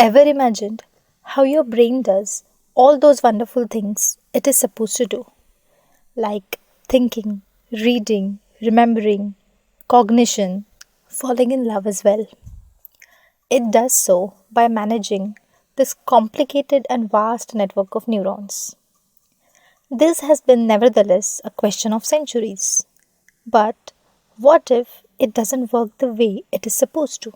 Ever imagined how your brain does all those wonderful things it is supposed to do, like thinking, reading, remembering, cognition, falling in love as well? It does so by managing this complicated and vast network of neurons. This has been nevertheless a question of centuries. But what if it doesn't work the way it is supposed to?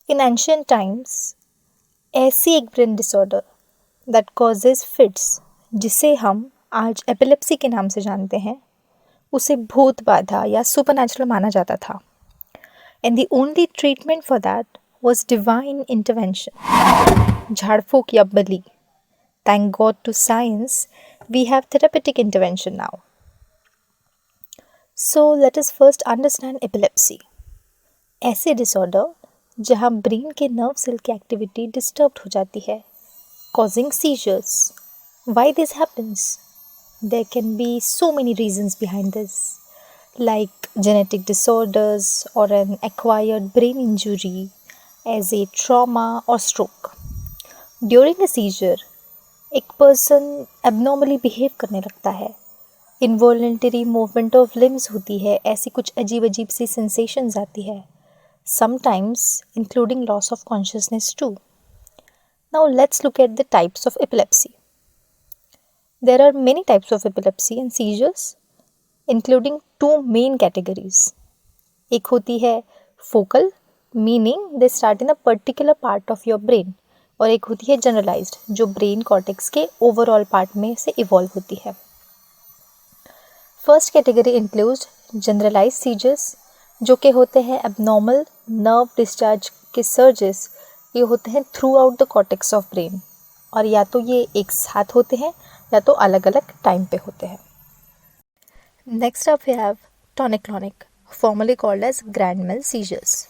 In ancient times, ऐसी एक brain disorder that causes fits, जिसे हम आज epilepsy के नाम से जानते हैं, उसे भूत बाधा या सुपरनैचुरल माना जाता था. And the only treatment for that was divine intervention, झाड़ फूक या बलि. Thank God to science we have therapeutic intervention now. So let us first understand epilepsy. ऐसे डिसऑर्डर जहाँ ब्रेन के नर्व सेल की एक्टिविटी डिस्टर्ब हो जाती है, causing seizures. Why this happens? There can be so many reasons behind this, like genetic disorders or an acquired brain injury as a trauma or stroke. During a seizure, एक person abnormally behave करने लगता है, involuntary movement of limbs होती है, ऐसी कुछ अजीब अजीब सी sensations आती है, sometimes including loss of consciousness too. Now let's look at the types of epilepsy. There are many types of epilepsy and seizures, including two main categories. एक होती है focal, meaning they start in a particular part of your brain, और एक होती है generalized, जो brain cortex के overall part में से evolve होती है. First category includes generalized seizures, जो कि होते हैं abnormal nerve discharge के surges. ये होते हैं through out the cortex of brain, और या तो ये एक साथ होते हैं या तो अलग अलग टाइम पे होते हैं. Next up we have tonic clonic, formally called as grand mal seizures.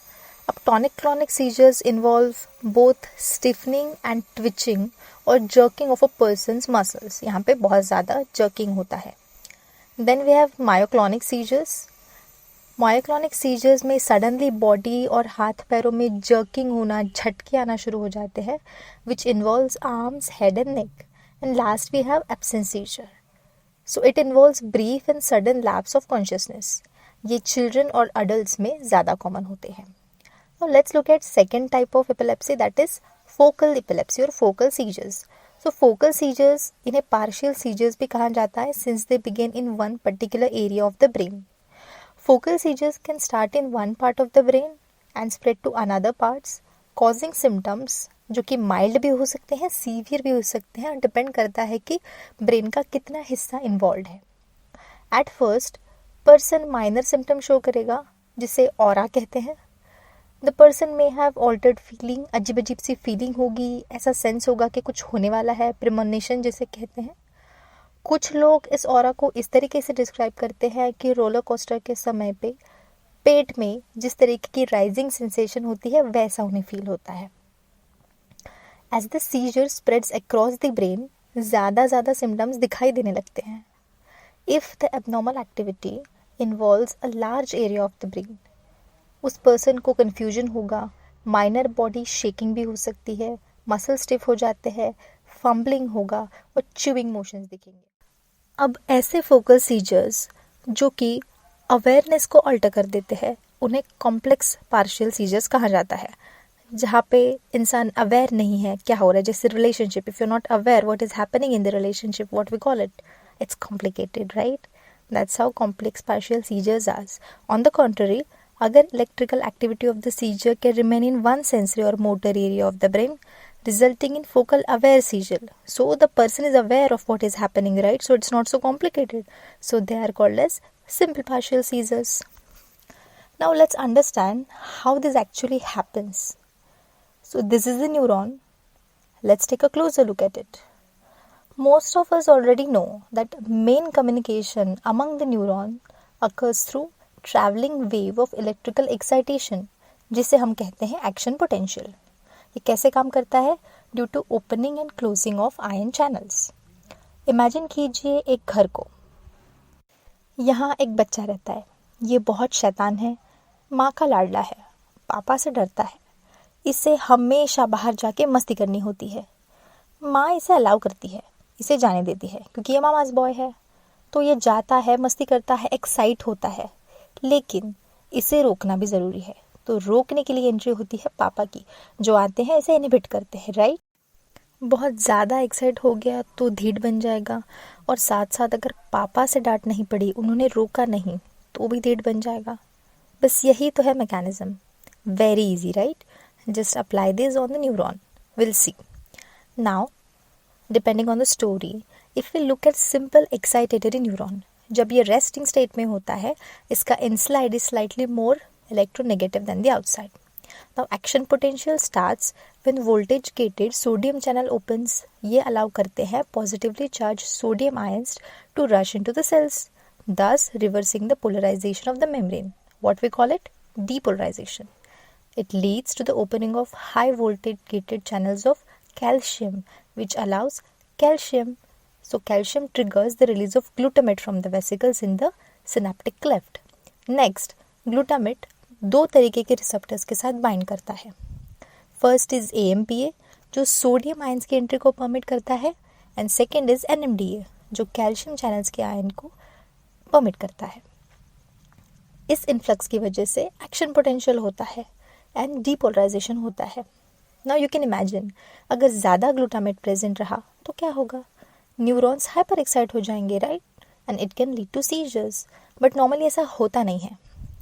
अब tonic clonic seizures involve both stiffening and twitching और jerking of a person's muscles. यहाँ पे बहुत ज़्यादा जर्किंग होता है. Then we have myoclonic seizures. Myoclonic seizures में suddenly body और हाथ पैरों में जर्किंग होना, झटके आना शुरू हो जाते हैं, which involves arms, head and neck. And last we have absent seizure. So it involves brief and sudden lapse of consciousness. ये चिल्ड्रन और अडल्ट्स में ज़्यादा कॉमन होते हैं. Now let's look at second type of epilepsy, that is focal epilepsy और focal seizures. So focal seizures, इन्हें partial seizures भी कहा जाता है, since they begin in one particular area of the brain. Focal seizures can start in one part of the brain and spread to another parts, causing symptoms जो कि mild भी हो सकते हैं, सीवियर भी हो सकते हैं, डिपेंड करता है कि ब्रेन का कितना हिस्सा इन्वॉल्व है. At first person minor symptom show करेगा, जिसे ऑरा कहते हैं. The person may have altered feeling, अजीब अजीब सी फीलिंग होगी, ऐसा सेंस होगा कि कुछ होने वाला है, प्रिमोनिशन जिसे कहते हैं. कुछ लोग इस ऑरा को इस तरीके से डिस्क्राइब करते हैं कि रोलर कोस्टर के समय पे पेट में जिस तरीके की राइजिंग सेंसेशन होती है, वैसा उन्हें फील होता है. As the seizure spreads across the brain, ज़्यादा सिम्टम्स दिखाई देने लगते हैं. If the abnormal activity involves a large area of the brain, उस पर्सन को कन्फ्यूजन होगा, माइनर बॉडी शेकिंग भी हो सकती है, मसल स्टिफ हो जाते हैं, फम्बलिंग होगा और च्यूइंग मोशंस दिखेंगे. अब ऐसे फोकल सीजर्स जो कि अवेयरनेस को अल्टर कर देते हैं, उन्हें कॉम्प्लेक्स पार्शियल सीजर्स कहा जाता है, जहाँ पे इंसान अवेयर नहीं है क्या हो रहा है. जैसे relationship, if you not aware what is happening in the relationship, what we call it, it's complicated, right? That's how complex partial seizures are. On the contrary, अगर electrical activity of the seizure can remain in one sensory और motor area of the brain, resulting in focal aware seizure. So the person is aware of what is happening, right? So it's not so complicated. So they are called as simple partial seizures. Now let's understand how this actually happens. So this is the neuron. Let's take a closer look at it. Most of us already know that main communication among the neuron occurs through traveling wave of electrical excitation, जिसे हम कहते हैं action potential. ये कैसे काम करता है? Due to opening and closing of ion channels. Imagine कीजिए एक घर को. यहाँ एक बच्चा रहता है. ये बहुत शैतान है, माँ का लाडला है, पापा से डरता है, इसे हमेशा बाहर जाके मस्ती करनी होती है। माँ इसे अलाउ करती है, इसे जाने देती है क्योंकि ये मामाज बॉय है, तो ये जाता है, मस्ती करता है, एक्साइट होता है। लेकिन इसे रोकना भी ज़रूरी है, तो रोकने के लिए एंट्री होती है पापा की, जो आते हैं इसे इनहिबिट करते हैं, राइट। बहुत ज़्यादा एक्साइट हो गया तो ढीठ बन जाएगा, और साथ साथ अगर पापा से डांट नहीं पड़ी, उन्होंने रोका नहीं, तो भी ढीठ बन जाएगा। बस यही तो है mechanism. Very easy, right. Just apply this on the neuron, will see. Now depending on the story, if we look at simple excitatory neuron, जब ये रेस्टिंग स्टेट में होता है, इसका inside is slightly more electronegative than the outside. Now action potential starts when voltage gated sodium channel opens. ये allow करते हैं positively charge sodium ions to rush into the cells, thus reversing the polarization of the membrane. What we call it? Depolarization. It leads to the opening of high voltage gated channels of calcium, which allows calcium. So calcium triggers the release of glutamate from the vesicles in the synaptic cleft. Next, glutamate दो तरीके के receptors के साथ bind करता है। First is AMPA, जो sodium ions की entry को परमिट करता है, एंड सेकेंड इज NMDA, जो कैल्शियम चैनल्स के आयन को परमिट करता है। इस इन्फ्लक्स की वजह से एक्शन पोटेंशियल होता है एंड डीपोलराइजेशन होता है। नाउ यू कैन इमेजिन, अगर ज़्यादा ग्लूटामेट प्रेजेंट रहा तो क्या होगा? न्यूरॉन्स हाइपर एक्साइट हो जाएंगे, right, and it can lead to seizures. But normally ऐसा होता नहीं है,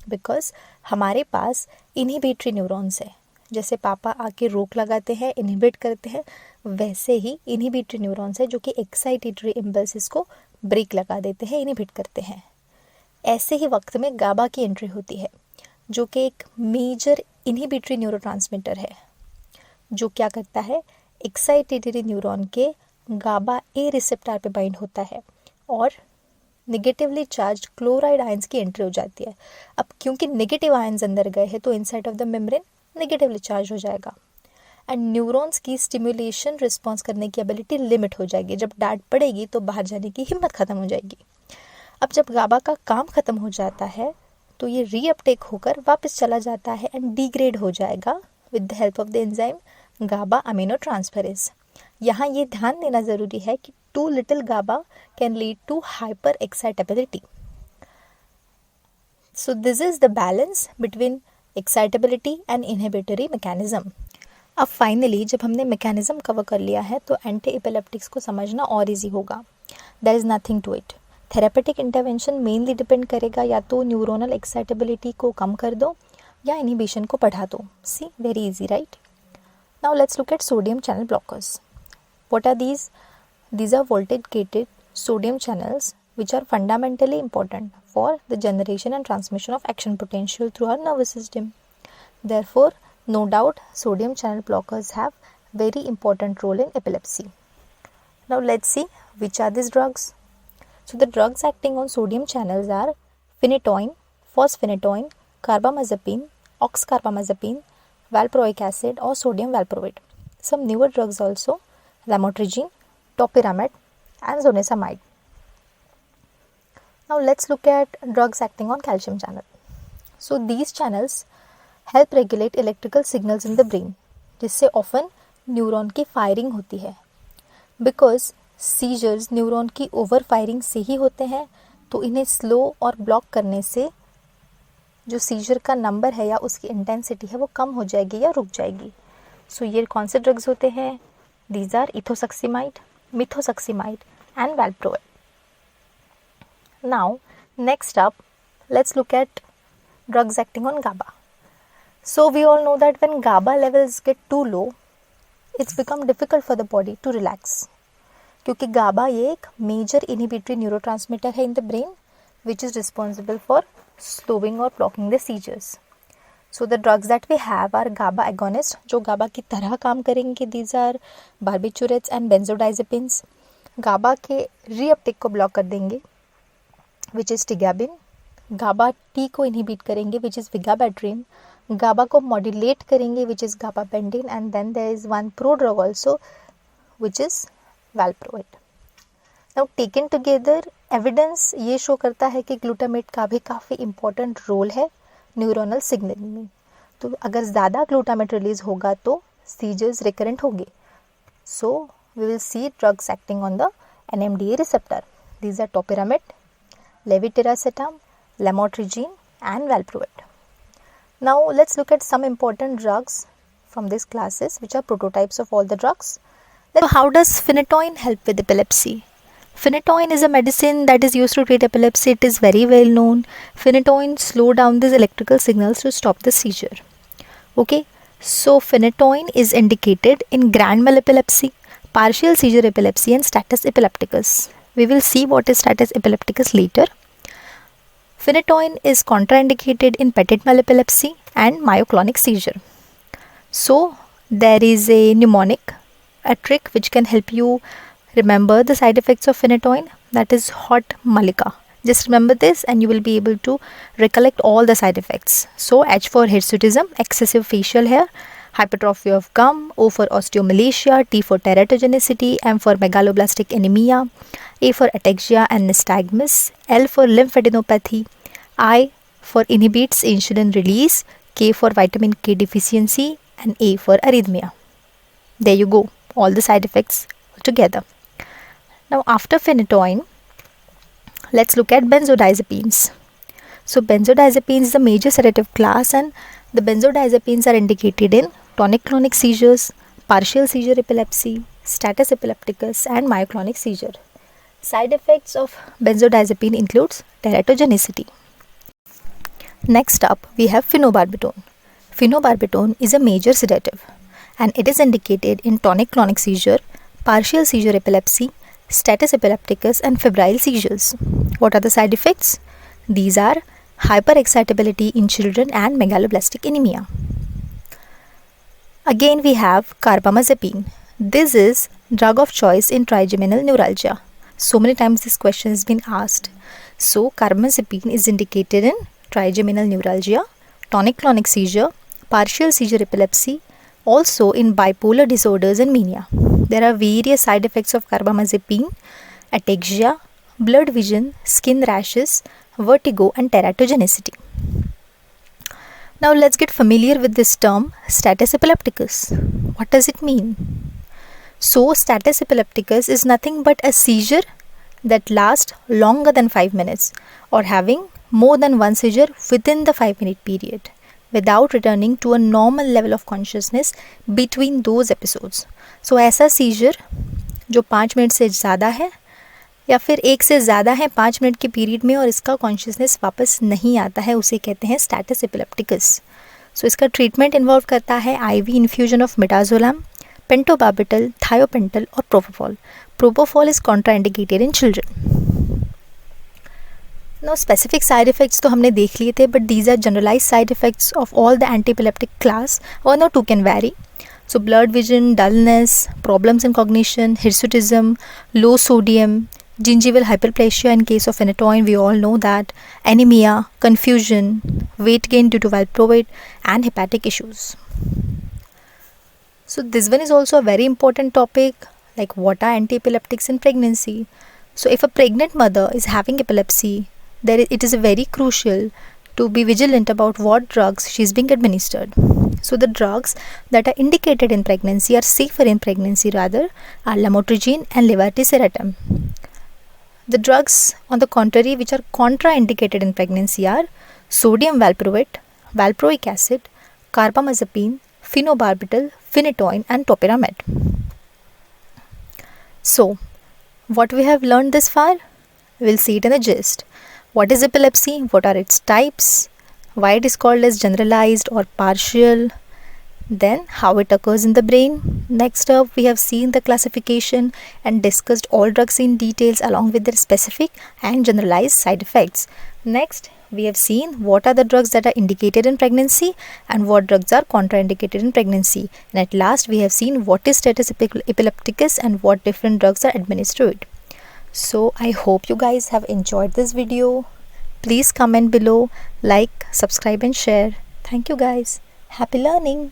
बिकॉज हमारे पास इनहिबिटरी न्यूरॉन्स है। जैसे पापा आके रोक लगाते हैं, इनहिबिट करते हैं, वैसे ही इनहिबिटरी न्यूरॉन्स है जो कि एक्साइटेटरी इम्पल्सिस को ब्रेक लगा देते हैं, इनहिबिट करते हैं। ऐसे ही वक्त में गाबा की एंट्री होती है, जो कि एक मेजर इनहिबिटरी न्यूरोट्रांसमीटर है, जो क्या करता है, एक्साइटेटरी न्यूरॉन के गाबा ए रिसेप्टर पे बाइंड होता है और नेगेटिवली चार्ज क्लोराइड आयंस की एंट्री हो जाती है। अब क्योंकि नेगेटिव आयंस अंदर गए हैं तो inside of the membrane negatively charge हो जाएगा एंड न्यूरॉन्स की स्टिमुलेशन रिस्पॉन्स करने की एबिलिटी लिमिट हो जाएगी। जब डांट पड़ेगी तो बाहर जाने की हिम्मत खत्म हो जाएगी। अब जब गाबा का काम खत्म हो जाता है तो ये रीअपटेक होकर वापस चला जाता है एंड डिग्रेड हो जाएगा with the help of the enzyme GABA amino transferase. यहाँ ये ध्यान देना ज़रूरी है कि too little GABA can lead to hyper excitability. So this is the balance between excitability and inhibitory mechanism. अब फाइनली जब हमने मैकेनिज्म कवर कर लिया है तो एंटी एपिलेप्टिक्स को समझना और इजी होगा। There is nothing to it. Therapeutic intervention mainly depend करेगा या तो न्यूरोनल एक्साइटेबिलिटी को कम कर दो या इनहिबिशन को बढ़ा दो। See, very easy, right. Now let's look at sodium channel blockers. What are these? These are voltage gated sodium channels which are fundamentally important for the generation and transmission of action potential through our nervous system. Therefore, no doubt sodium channel blockers have very important role in epilepsy. Now let's see which are these drugs. So the drugs acting on sodium channels are phenytoin, fosphenytoin, carbamazepine, oxcarbamazepine, valproic acid or sodium valproate. Some newer drugs also, lamotrigine, topiramate and zonisamide. Now let's look at drugs acting on calcium channel. So these channels help regulate electrical signals in the brain, जिससे often neuron की firing होती है। Because seizures neuron की over firing से ही होते हैं, तो इन्हें स्लो और ब्लॉक करने से जो सीजर का नंबर है या उसकी इंटेंसिटी है वो कम हो जाएगी या रुक जाएगी। सो ये कौन से ड्रग्स होते हैं? These are ethosuximide, methosuximide and valproate. Now, next up, let's look at drugs acting on GABA. So we all know that when GABA levels get too low, it's become difficult for the body to relax. क्योंकि GABA ये एक major inhibitory neurotransmitter है in the brain, which is responsible for slowing or blocking the seizures. So the drugs that we have are GABA agonists, जो GABA की तरह काम करेंगे. These are barbiturates and benzodiazepines. GABA के reuptake को block कर देंगे, which is tigabin. GABA T को इनहिबिट करेंगे, which is vigabatrin. GABA को मॉड्यूलेट करेंगे, which is gabapentin. And then there is one prodrug also, which is valproate. Now taken together, evidence ये show करता है कि ग्लूटामेट का भी काफ़ी इम्पोर्टेंट रोल है न्यूरोनल सिग्नलिंग में। तो अगर ज़्यादा ग्लूटामेट रिलीज होगा तो सीजर्स रिकरेंट होंगे. So we will see drugs acting on the NMDA receptor. These are topiramate, levetiracetam, lamotrigine and valproate. Now let's look at some important drugs from these classes which are prototypes of all the drugs. So how does phenytoin help with epilepsy? Phenytoin is a medicine that is used to treat epilepsy. It is very well known. Phenytoin slow down these electrical signals to stop the seizure. Okay, so phenytoin is indicated in grand mal epilepsy, partial seizure epilepsy and status epilepticus. We will see what is status epilepticus later. Phenytoin is contraindicated in petit mal epilepsy and myoclonic seizure. So there is a mnemonic, a trick which can help you remember the side effects of phenytoin, that is hot malika. Just remember this and you will be able to recollect all the side effects. So H for hirsutism, excessive facial hair, hypertrophy of gum, O for osteomalacia, T for teratogenicity, M for megaloblastic anemia, A for ataxia and nystagmus, L for lymphadenopathy, I for inhibits insulin release, K for vitamin K deficiency and A for arrhythmia. There you go, all the side effects together. Now after phenytoin, let's look at benzodiazepines. So benzodiazepines is a major sedative class and the benzodiazepines are indicated in tonic-clonic seizures, partial seizure epilepsy, status epilepticus and myoclonic seizure. Side effects of benzodiazepine includes teratogenicity. Next up, we have phenobarbital. Phenobarbital is a major sedative and it is indicated in tonic-clonic seizure, partial seizure epilepsy, status epilepticus and febrile seizures. What are the side effects? These are hyperexcitability in children and megaloblastic anemia. Again we have carbamazepine. This is drug of choice in trigeminal neuralgia. So many times this question has been asked. So carbamazepine is indicated in trigeminal neuralgia, tonic-clonic seizure, partial seizure epilepsy, also in bipolar disorders and mania. There are various side effects of carbamazepine: ataxia, blurred vision, skin rashes, vertigo and teratogenicity. Now let's get familiar with this term status epilepticus. What does it mean? So status epilepticus is nothing but a seizure that lasts longer than 5 minutes or having more than one seizure within the 5-minute period without returning to a normal level of consciousness between those episodes. So ऐसा scissor जो 5 minute से ज़्यादा है या फिर 1 से ज़्यादा है 5 मिनट के पीरियड में और इसका कॉन्शियसनेस वापस नहीं आता है, उसे कहते हैं स्टेटस एपिलेप्टिकस. सो इसका ट्रीटमेंट इन्वॉल्व करता है IV infusion of midazolam, pentobarbital, thiopental और propofol. Propofol is contraindicated in children. No specific side effects तो हमने देख लिए थे, but these are generalize side effects of all the antiepileptic class. 1 or 2 can vary. So blurred vision, dullness, problems in cognition, hirsutism, low sodium, gingival hyperplasia in case of phenytoin, we all know that, anemia, confusion, weight gain due to valproate and hepatic issues. So this one is also a very important topic, like what are antiepileptics in pregnancy. So if a pregnant mother is having epilepsy, it is very crucial to be vigilant about what drugs she is being administered. So the drugs that are indicated in pregnancy are safer in pregnancy rather are lamotrigine and levetiracetam. The drugs on the contrary which are contraindicated in pregnancy are sodium valproate, valproic acid, carbamazepine, phenobarbital, phenytoin and topiramate. So what we have learned this far? We'll see it in the gist. What is epilepsy? What are its types? Why it is called as generalized or partial? Then how it occurs in the brain. Next up, we have seen the classification and discussed all drugs in details along with their specific and generalized side effects. Next, we have seen what are the drugs that are indicated in pregnancy and what drugs are contraindicated in pregnancy. And at last, we have seen what is status epilepticus and what different drugs are administered. So I hope you guys have enjoyed this video. Please comment below, like, subscribe and share. Thank you guys. Happy learning.